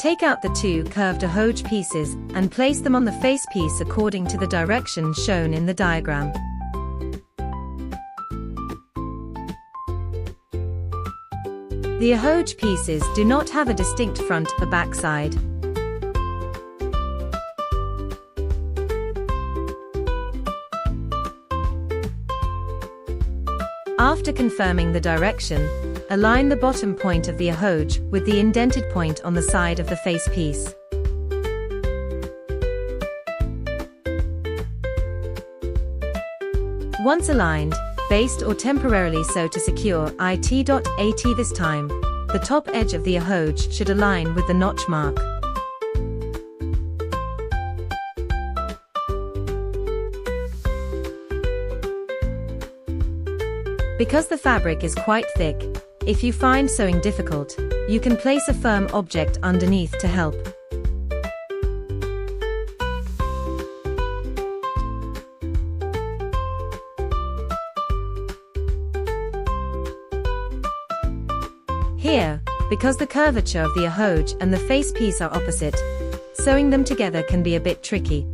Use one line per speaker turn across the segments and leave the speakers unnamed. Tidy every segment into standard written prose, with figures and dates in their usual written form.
Take out the two curved Ahoge pieces and place them on the face piece according to the directions shown in the diagram. The Ahoge pieces do not have a distinct front or back side. After confirming the direction, align the bottom point of the Ahoge with the indented point on the side of the face piece. Once aligned, baste or temporarily sew to secure it.at. This time, the top edge of the Ahoge should align with the notch mark. Because the fabric is quite thick, if you find sewing difficult, you can place a firm object underneath to help. Here, because the curvature of the Ahoge and the face piece are opposite, sewing them together can be a bit tricky.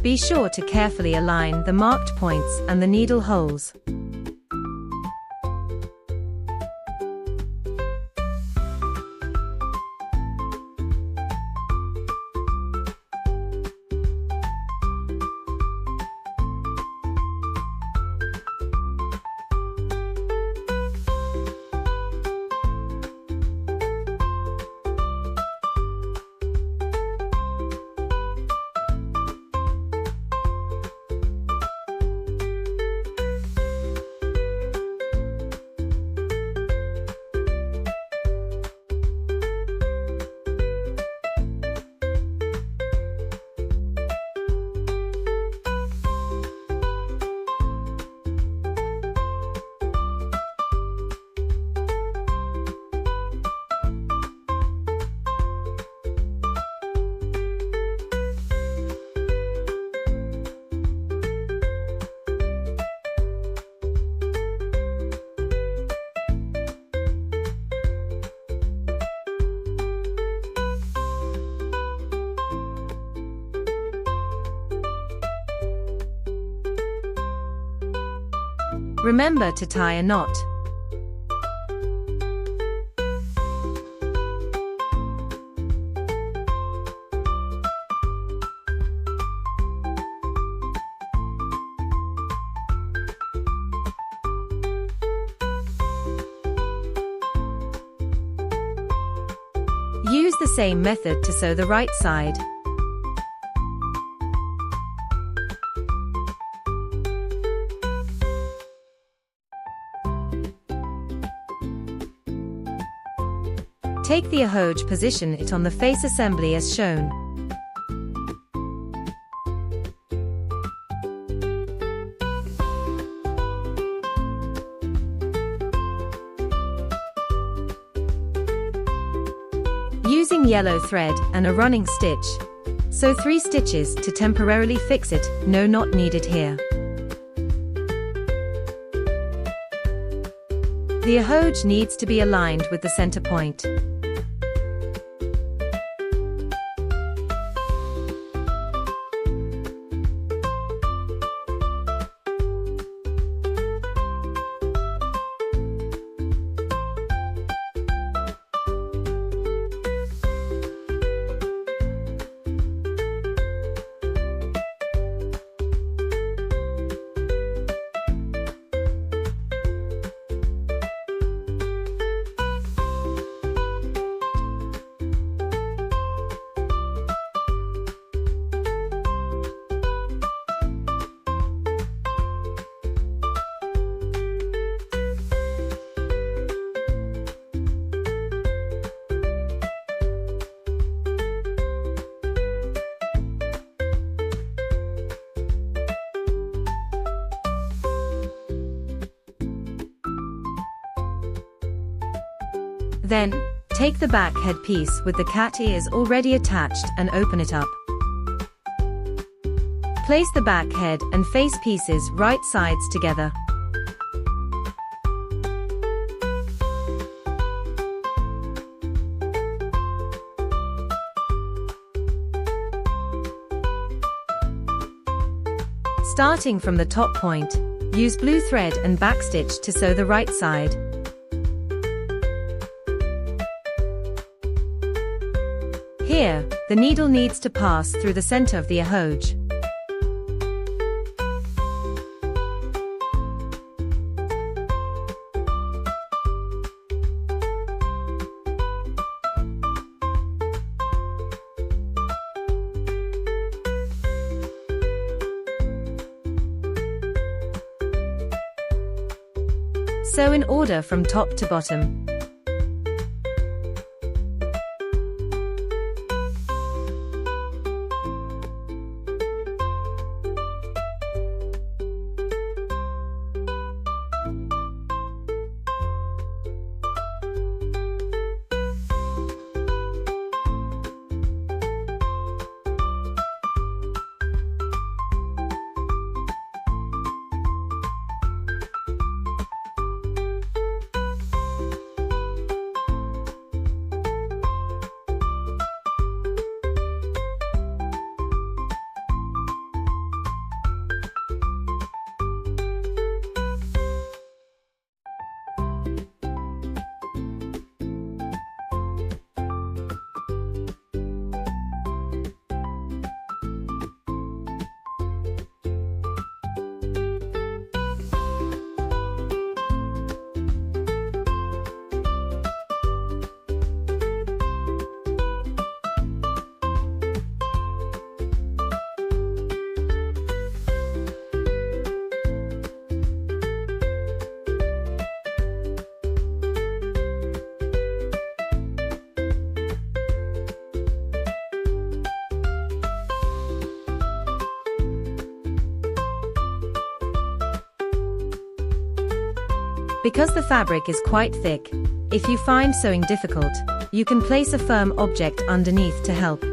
Be sure to carefully align the marked points and the needle holes. Remember to tie a knot. Use the same method to sew the right side. Take the Ahoge, position it on the face assembly as shown. Using yellow thread and a running stitch, sew 3 stitches to temporarily fix it, no knot needed here. The Ahoge needs to be aligned with the center point. Then, take the back head piece with the cat ears already attached and open it up. Place the back head and face pieces right sides together. Starting from the top point, use blue thread and backstitch to sew the right side. Here, the needle needs to pass through the center of the ahoge. Sew in order from top to bottom. Because the fabric is quite thick, if you find sewing difficult, you can place a firm object underneath to help.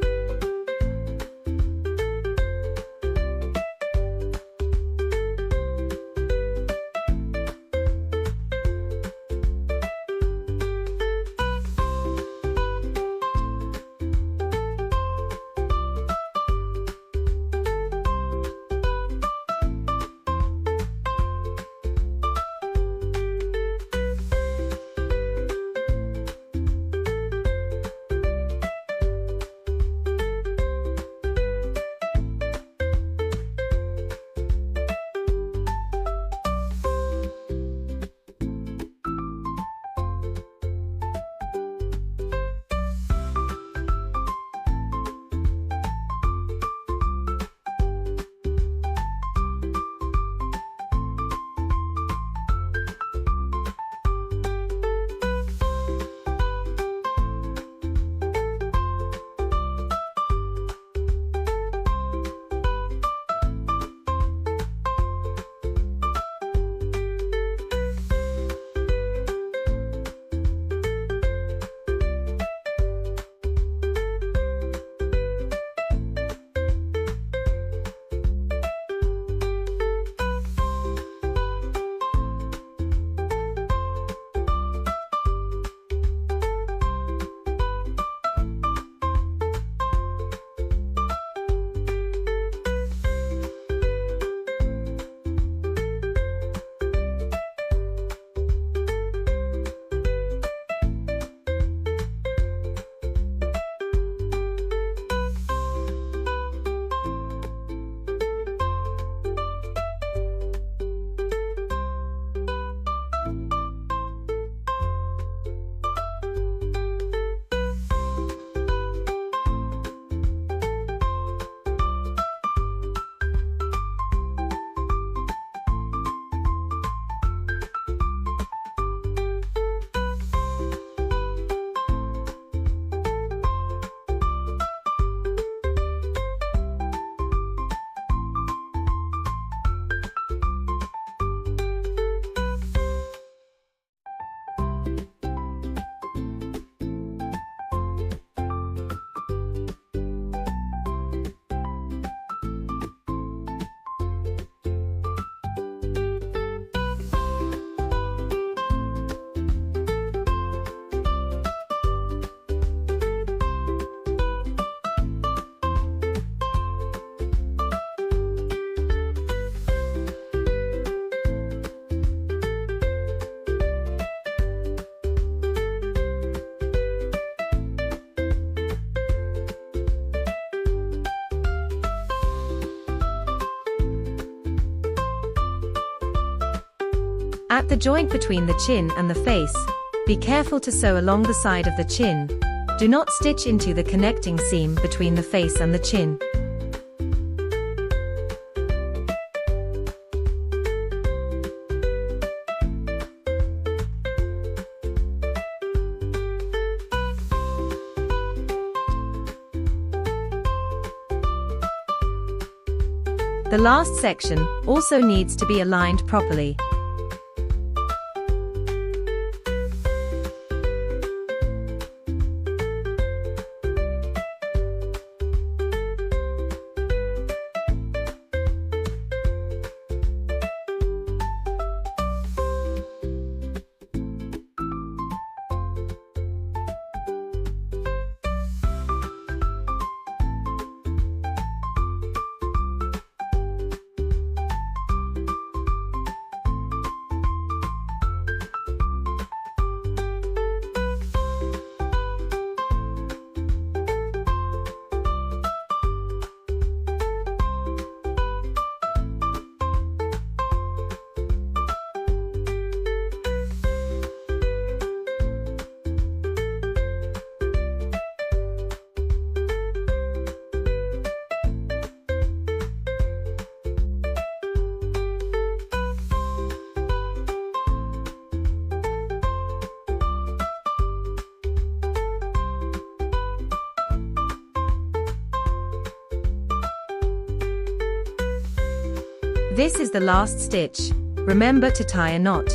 At the joint between the chin and the face, be careful to sew along the side of the chin. Do not stitch into the connecting seam between the face and the chin. The last section also needs to be aligned properly. This is the last stitch. Remember to tie a knot.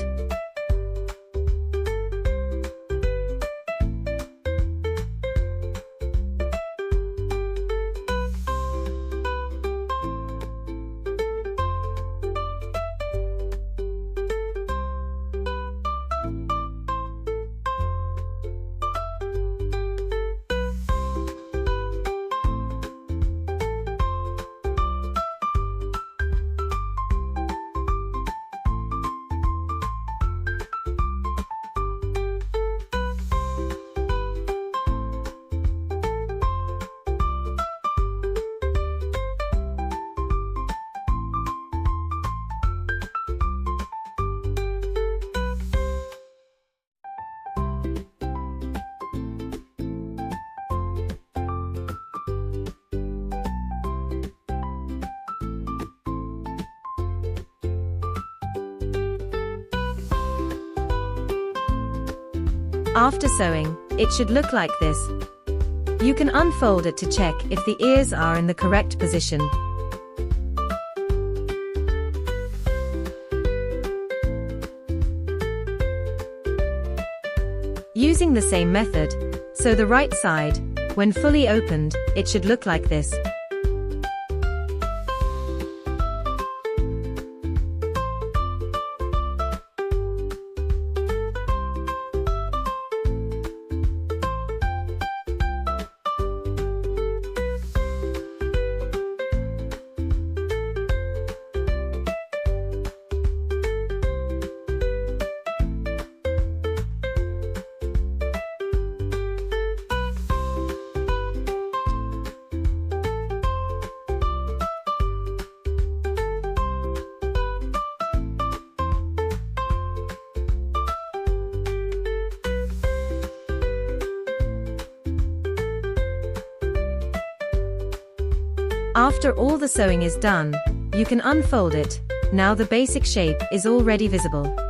After sewing, it should look like this. You can unfold it to check if the ears are in the correct position. Using the same method, sew the right side. When fully opened, it should look like this. After all the sewing is done, you can unfold it. Now the basic shape is already visible.